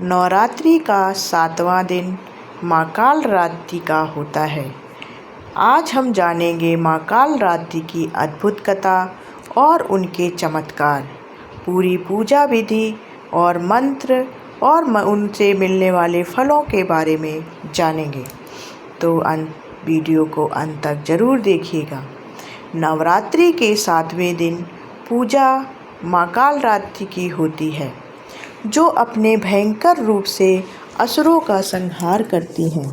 नवरात्रि का 7वां दिन माँ कालरात्रि का होता है। आज हम जानेंगे माँ कालरात्रि की अद्भुत कथा और उनके चमत्कार, पूरी पूजा विधि और मंत्र और उनसे मिलने वाले फलों के बारे में जानेंगे। तो वीडियो को अंत तक ज़रूर देखिएगा। नवरात्रि के 7वें दिन पूजा माँ कालरात्रि की होती है, जो अपने भयंकर रूप से असुरों का संहार करती हैं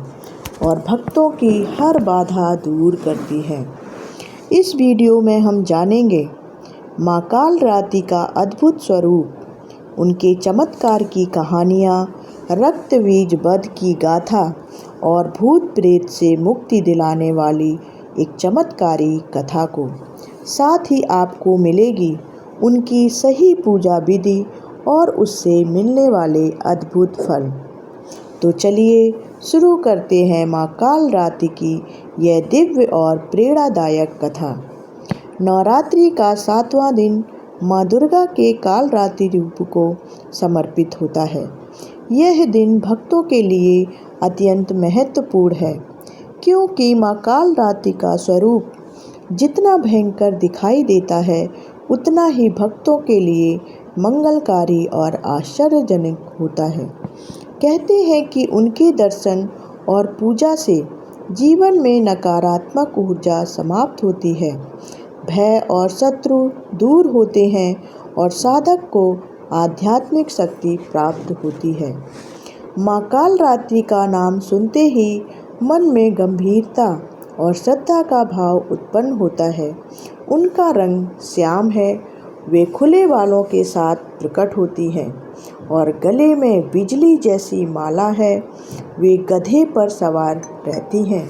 और भक्तों की हर बाधा दूर करती हैं। इस वीडियो में हम जानेंगे माँ कालरात्रि का अद्भुत स्वरूप, उनके चमत्कार की कहानियाँ, रक्तबीज वध की गाथा और भूत प्रेत से मुक्ति दिलाने वाली एक चमत्कारी कथा को। साथ ही आपको मिलेगी उनकी सही पूजा विधि और उससे मिलने वाले अद्भुत फल। तो चलिए शुरू करते हैं माँ कालरात्रि की यह दिव्य और प्रेरणादायक कथा। नवरात्रि का 7वां दिन माँ दुर्गा के कालरात्रि रूप को समर्पित होता है। यह दिन भक्तों के लिए अत्यंत महत्वपूर्ण है, क्योंकि माँ कालरात्रि का स्वरूप जितना भयंकर दिखाई देता है, उतना ही भक्तों के लिए मंगलकारी और आश्चर्यजनक होता है। कहते हैं कि उनके दर्शन और पूजा से जीवन में नकारात्मक ऊर्जा समाप्त होती है, भय और शत्रु दूर होते हैं और साधक को आध्यात्मिक शक्ति प्राप्त होती है। माँ कालरात्रि का नाम सुनते ही मन में गंभीरता और श्रद्धा का भाव उत्पन्न होता है। उनका रंग श्याम है, वे खुले बालों के साथ प्रकट होती हैं और गले में बिजली जैसी माला है। वे गधे पर सवार रहती हैं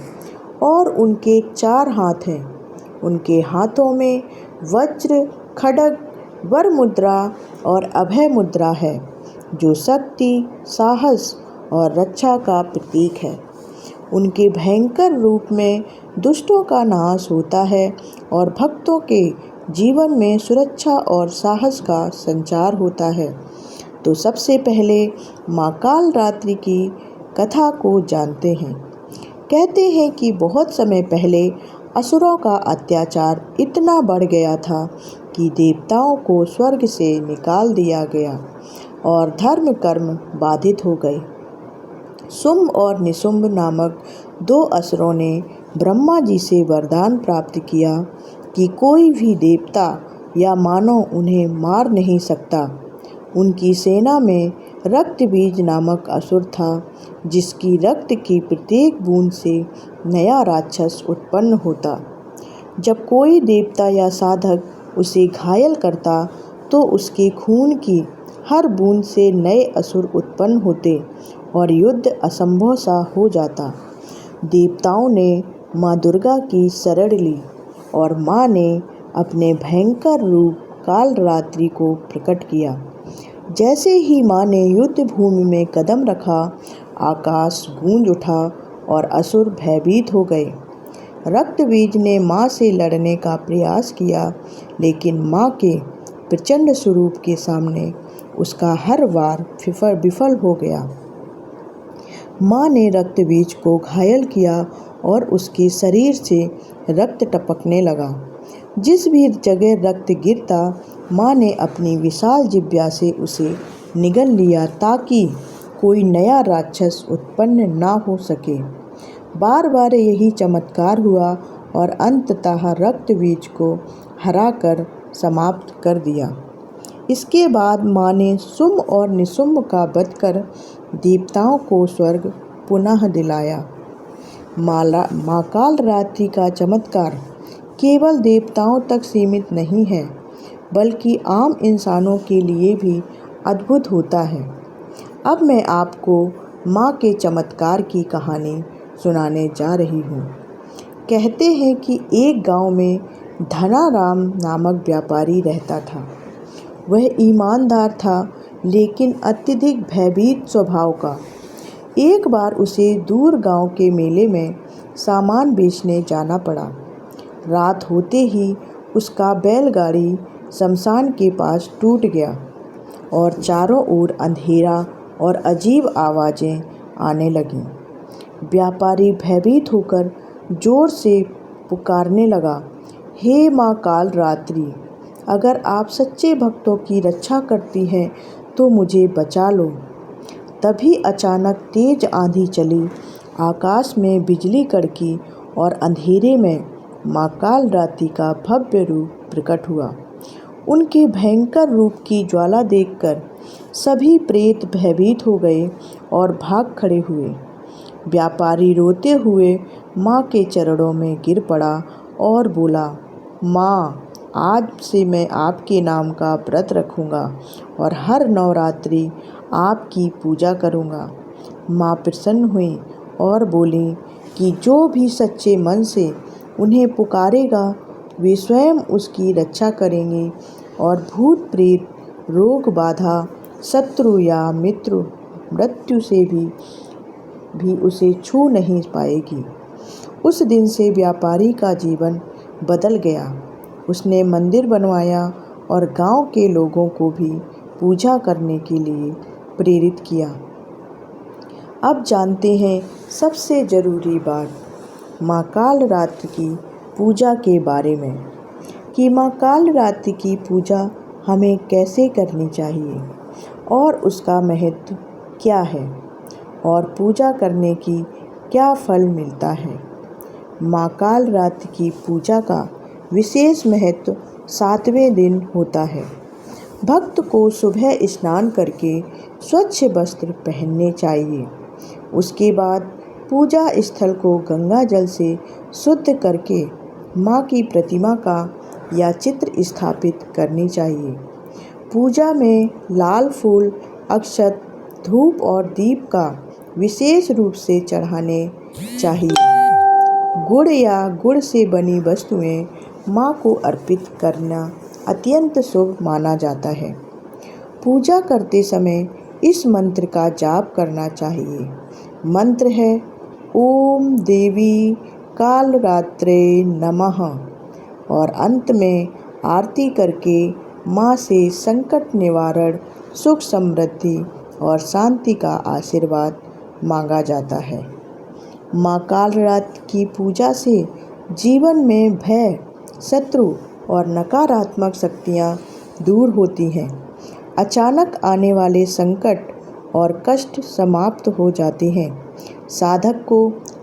और उनके 4 हाथ हैं। उनके हाथों में वज्र, खड्ग, वर मुद्रा और अभय मुद्रा है, जो शक्ति, साहस और रक्षा का प्रतीक है। उनके भयंकर रूप में दुष्टों का नाश होता है और भक्तों के जीवन में सुरक्षा और साहस का संचार होता है। तो सबसे पहले माँ कालरात्रि की कथा को जानते हैं। कहते हैं कि बहुत समय पहले असुरों का अत्याचार इतना बढ़ गया था कि देवताओं को स्वर्ग से निकाल दिया गया और धर्म कर्म बाधित हो गए। शुंभ और निशुंभ नामक 2 असुरों ने ब्रह्मा जी से वरदान प्राप्त किया कि कोई भी देवता या मानव उन्हें मार नहीं सकता। उनकी सेना में रक्तबीज नामक असुर था, जिसकी रक्त की प्रत्येक बूंद से नया राक्षस उत्पन्न होता। जब कोई देवता या साधक उसे घायल करता, तो उसके खून की हर बूंद से नए असुर उत्पन्न होते और युद्ध असंभव सा हो जाता। देवताओं ने माँ दुर्गा की शरण ली और माँ ने अपने भयंकर रूप कालरात्रि को प्रकट किया। जैसे ही माँ ने युद्ध भूमि में कदम रखा, आकाश गूंज उठा और असुर भयभीत हो गए। रक्तबीज ने माँ से लड़ने का प्रयास किया, लेकिन माँ के प्रचंड स्वरूप के सामने उसका हर वार विफल हो गया। माँ ने रक्तबीज को घायल किया और उसके शरीर से रक्त टपकने लगा। जिस भी जगह रक्त गिरता, माँ ने अपनी विशाल जिह्वा से उसे निगल लिया, ताकि कोई नया राक्षस उत्पन्न ना हो सके। बार बार यही चमत्कार हुआ और अंततः रक्तबीज को हराकर समाप्त कर दिया। इसके बाद माँ ने शुंभ और निशुंभ का वध कर देवताओं को स्वर्ग पुनः दिलाया। माँ कालरात्रि का चमत्कार केवल देवताओं तक सीमित नहीं है, बल्कि आम इंसानों के लिए भी अद्भुत होता है। अब मैं आपको माँ के चमत्कार की कहानी सुनाने जा रही हूँ। कहते हैं कि एक गांव में धनाराम नामक व्यापारी रहता था। वह ईमानदार था, लेकिन अत्यधिक भयभीत स्वभाव का। एक बार उसे दूर गांव के मेले में सामान बेचने जाना पड़ा। रात होते ही उसका बैलगाड़ी शमशान के पास टूट गया और चारों ओर अंधेरा और अजीब आवाज़ें आने लगीं। व्यापारी भयभीत होकर जोर से पुकारने लगा, हे माँ कालरात्रि, अगर आप सच्चे भक्तों की रक्षा करती हैं तो मुझे बचा लो। तभी अचानक तेज आंधी चली, आकाश में बिजली कड़की और अंधेरे में माँ कालरात्रि का भव्य रूप प्रकट हुआ। उनके भयंकर रूप की ज्वाला देखकर सभी प्रेत भयभीत हो गए और भाग खड़े हुए। व्यापारी रोते हुए माँ के चरणों में गिर पड़ा और बोला, माँ, आज से मैं आपके नाम का व्रत रखूँगा और हर नवरात्रि आपकी पूजा करूँगा। माँ प्रसन्न हुई और बोली कि जो भी सच्चे मन से उन्हें पुकारेगा वे स्वयं उसकी रक्षा करेंगे और भूत प्रेत, रोग बाधा, शत्रु या मित्र मृत्यु से भी उसे छू नहीं पाएगी। उस दिन से व्यापारी का जीवन बदल गया। उसने मंदिर बनवाया और गांव के लोगों को भी पूजा करने के लिए प्रेरित किया। अब जानते हैं सबसे ज़रूरी बात माँ कालरात्रि की पूजा के बारे में कि माँ कालरात्रि की पूजा हमें कैसे करनी चाहिए और उसका महत्व क्या है और पूजा करने की क्या फल मिलता है। माँ कालरात्रि की पूजा का विशेष महत्व 7वें दिन होता है। भक्त को सुबह स्नान करके स्वच्छ वस्त्र पहनने चाहिए। उसके बाद पूजा स्थल को गंगा जल से शुद्ध करके माँ की प्रतिमा का या चित्र स्थापित करनी चाहिए। पूजा में लाल फूल, अक्षत, धूप और दीप का विशेष रूप से चढ़ाने चाहिए। गुड़ या गुड़ से बनी वस्तुएं माँ को अर्पित करना अत्यंत शुभ माना जाता है। पूजा करते समय इस मंत्र का जाप करना चाहिए। मंत्र है ओम देवी कालरात्रे नमः और अंत में आरती करके माँ से संकट निवारण, सुख समृद्धि और शांति का आशीर्वाद मांगा जाता है। माँ कालरात्रि की पूजा से जीवन में भय, शत्रु और नकारात्मक शक्तियाँ दूर होती हैं। अचानक आने वाले संकट और कष्ट समाप्त हो जाते हैं। साधक को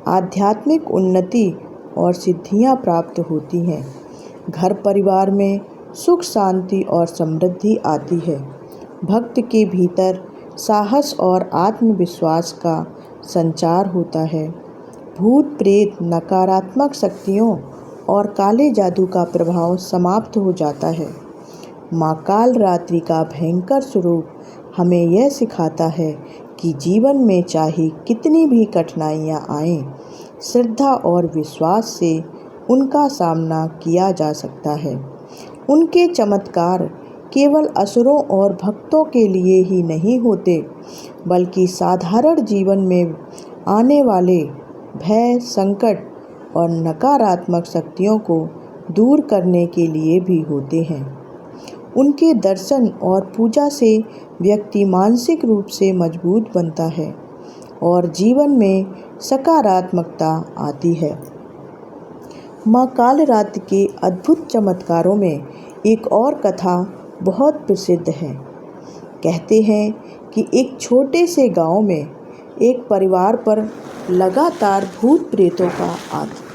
आध्यात्मिक उन्नति और सिद्धियाँ प्राप्त होती हैं। घर परिवार में सुख, शांति और समृद्धि आती है। भक्त के भीतर साहस और आत्मविश्वास का संचार होता है। भूत प्रेत, नकारात्मक शक्तियों और काले जादू का प्रभाव समाप्त हो जाता है। माँ कालरात्रि का भयंकर स्वरूप हमें यह सिखाता है कि जीवन में चाहे कितनी भी कठिनाइयाँ आएं, श्रद्धा और विश्वास से उनका सामना किया जा सकता है। उनके चमत्कार केवल असुरों और भक्तों के लिए ही नहीं होते, बल्कि साधारण जीवन में आने वाले भय, संकट और नकारात्मक शक्तियों को दूर करने के लिए भी होते हैं। उनके दर्शन और पूजा से व्यक्ति मानसिक रूप से मजबूत बनता है और जीवन में सकारात्मकता आती है। माँ कालरात्रि के अद्भुत चमत्कारों में एक और कथा बहुत प्रसिद्ध है। कहते हैं कि एक छोटे से गांव में एक परिवार पर लगातार भूत प्रेतों का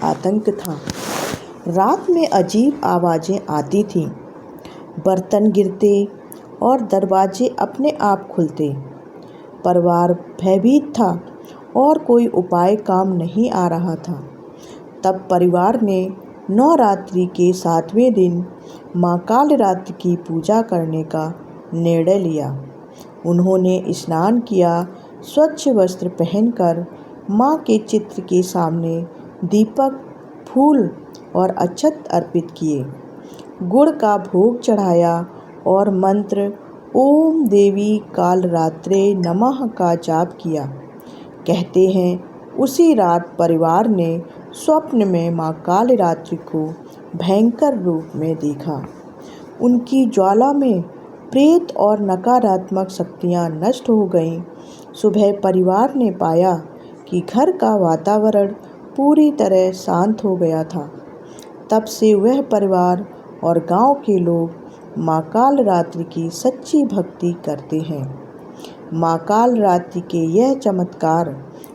आतंक था। रात में अजीब आवाज़ें आती थीं, बर्तन गिरते और दरवाजे अपने आप खुलते। परिवार भयभीत था और कोई उपाय काम नहीं आ रहा था। तब परिवार ने नवरात्रि के 7वें दिन माँ कालरात्रि की पूजा करने का निर्णय लिया। उन्होंने स्नान किया, स्वच्छ वस्त्र पहनकर माँ के चित्र के सामने दीपक, फूल और अक्षत अर्पित किए, गुड़ का भोग चढ़ाया और मंत्र ओम देवी कालरात्रे नमः का जाप किया। कहते हैं उसी रात परिवार ने स्वप्न में माँ कालरात्रि को भयंकर रूप में देखा। उनकी ज्वाला में प्रेत और नकारात्मक शक्तियाँ नष्ट हो गईं सुबह परिवार ने पाया कि घर का वातावरण पूरी तरह शांत हो गया था। तब से वह परिवार और गांव के लोग माँ कालरात्रि की सच्ची भक्ति करते हैं। माँ कालरात्रि के यह चमत्कार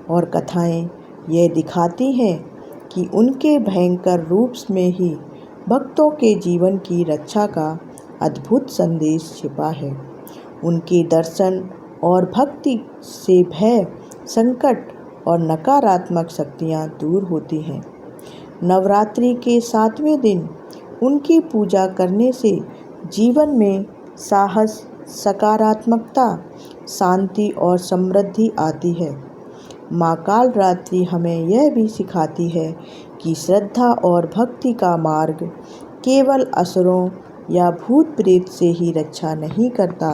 और कथाएं यह दिखाती हैं कि उनके भयंकर रूप में ही भक्तों के जीवन की रक्षा का अद्भुत संदेश छिपा है। उनके दर्शन और भक्ति से भय, संकट और नकारात्मक शक्तियाँ दूर होती हैं। नवरात्रि के 7वें दिन उनकी पूजा करने से जीवन में साहस, सकारात्मकता, शांति और समृद्धि आती है। माँ कालरात्रि हमें यह भी सिखाती है कि श्रद्धा और भक्ति का मार्ग केवल असुरों या भूत प्रेत से ही रक्षा नहीं करता,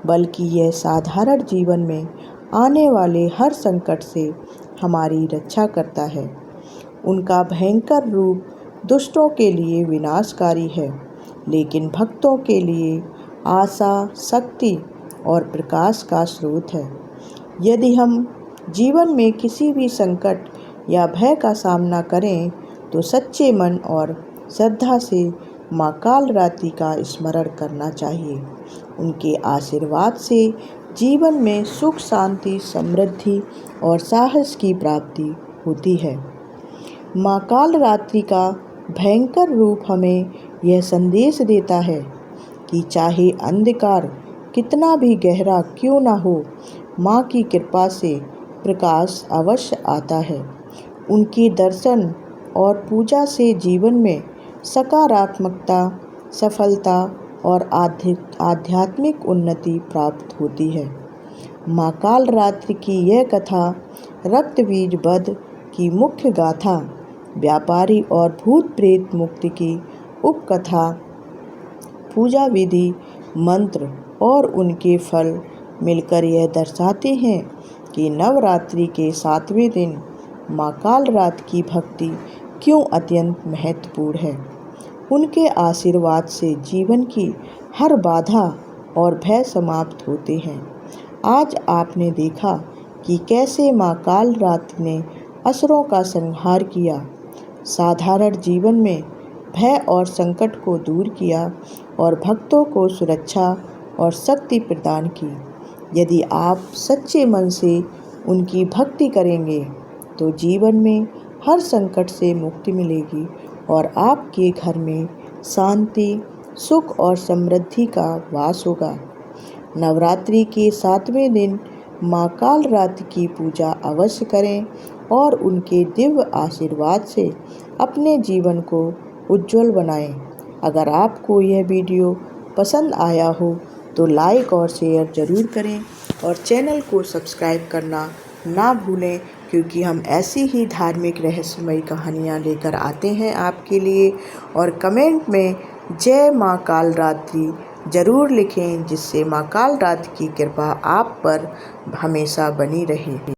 बल्कि यह साधारण जीवन में आने वाले हर संकट से हमारी रक्षा करता है। उनका भयंकर रूप दुष्टों के लिए विनाशकारी है, लेकिन भक्तों के लिए आशा, शक्ति और प्रकाश का स्रोत है। यदि हम जीवन में किसी भी संकट या भय का सामना करें तो सच्चे मन और श्रद्धा से माँ कालरात्रि का स्मरण करना चाहिए। उनके आशीर्वाद से जीवन में सुख, शांति, समृद्धि और साहस की प्राप्ति होती है। माँ कालरात्रि का भयंकर रूप हमें यह संदेश देता है कि चाहे अंधकार कितना भी गहरा क्यों न हो, माँ की कृपा से प्रकाश अवश्य आता है। उनके दर्शन और पूजा से जीवन में सकारात्मकता, सफलता और आध्यात्मिक उन्नति प्राप्त होती है। माँ कालरात्रि की यह कथा रक्तबीज वध की मुख्य गाथा, व्यापारी और भूत प्रेत मुक्ति की उपकथा, पूजा विधि, मंत्र और उनके फल मिलकर यह दर्शाते हैं कि नवरात्रि के 7वें दिन माँ कालरात्रि की भक्ति क्यों अत्यंत महत्वपूर्ण है। उनके आशीर्वाद से जीवन की हर बाधा और भय समाप्त होते हैं। आज आपने देखा कि कैसे माँ कालरात्रि ने असुरों का संहार किया, साधारण जीवन में भय और संकट को दूर किया और भक्तों को सुरक्षा और शक्ति प्रदान की। यदि आप सच्चे मन से उनकी भक्ति करेंगे तो जीवन में हर संकट से मुक्ति मिलेगी और आपके घर में शांति, सुख और समृद्धि का वास होगा। नवरात्रि के 7वें दिन माँ कालरात्रि की पूजा अवश्य करें और उनके दिव्य आशीर्वाद से अपने जीवन को उज्जवल बनाएं। अगर आपको यह वीडियो पसंद आया हो तो लाइक और शेयर ज़रूर करें और चैनल को सब्सक्राइब करना ना भूलें, क्योंकि हम ऐसी ही धार्मिक रहस्यमयी कहानियाँ लेकर आते हैं आपके लिए। और कमेंट में जय माँ कालरात्रि ज़रूर लिखें, जिससे माँ कालरात्रि की कृपा आप पर हमेशा बनी रहे।